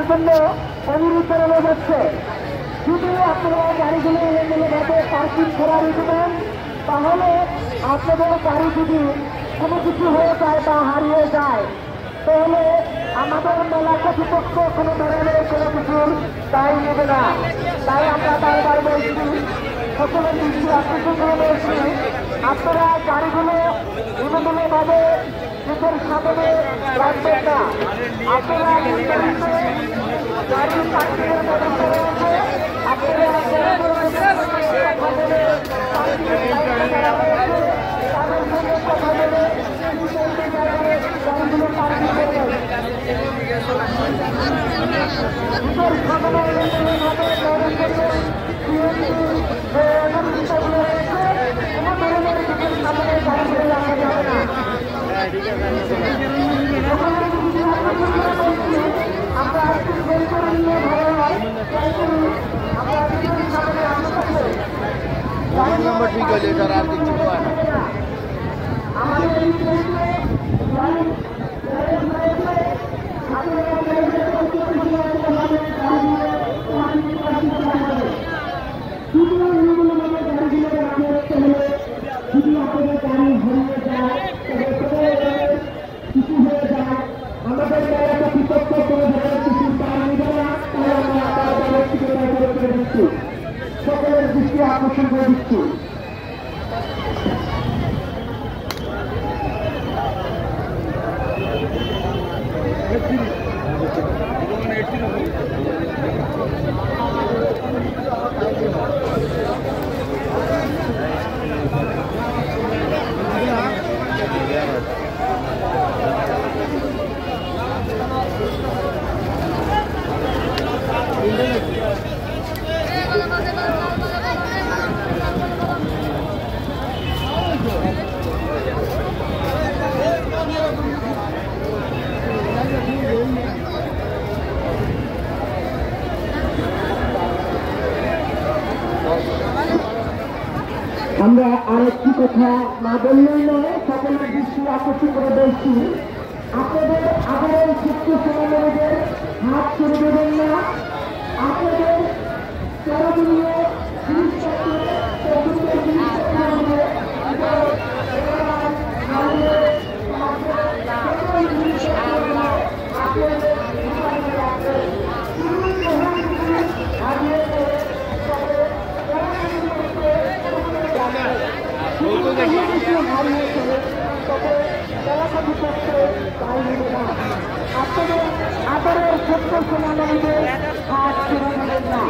জন্য অনুরোধ জানানো যাচ্ছে। যদি আপনারা গাড়িগুলো এলোমেলোভাবে পার্কিং করার দেবেন, তাহলে আপনাদের গাড়ি যদি কোনো কিছু হয়ে যায় বা হারিয়ে যায়, তাহলে আমাদের মেলা কর্তৃপক্ষ কোনো ধরনের কোনো কিছুর দায় নেবে না। তাই আমরা বারবার বলছি, সকলের দৃষ্টি আকর্ষণ করে বলছি, আপনারা গাড়িগুলো এলোমেলোভাবে নিজের সামনে রাখবেন না। আপনারা গাড়ি পার্কিংয়ের ব্যবস্থা রয়েছে, আপনারা তাদের সঙ্গে কথা বলে গাড়িগুলো পার্কিং করবেন। নিজের সামনে এলোমেলোভাবে গাড়ি করলে অনুষ্ঠিতগুলো রয়েছে, কোনো ধরনের নিজের সামনে গাড়িগুলো রাখা যাবে না। আমরা একটু বের করে নিয়ে ভালো হয়, আমরা নিজের সামনে নম্বর ঠিক হলে এটার আর কিছু হয় না। সকলের দৃষ্টি আকর্ষণ করে দিচ্ছি। আমরা আরেকটি কথা না বললেই নয়, সকলের দৃষ্টি আকর্ষণ করে বলছি, আপনাদের আবার ছোট্ট সমাজের হাত ছেড়ে দেবেন না। আপনাদের করণীয় আপনাদের আদরের ছোট্ট সোনামণিদের হাত ছেড়ে দেবেন না।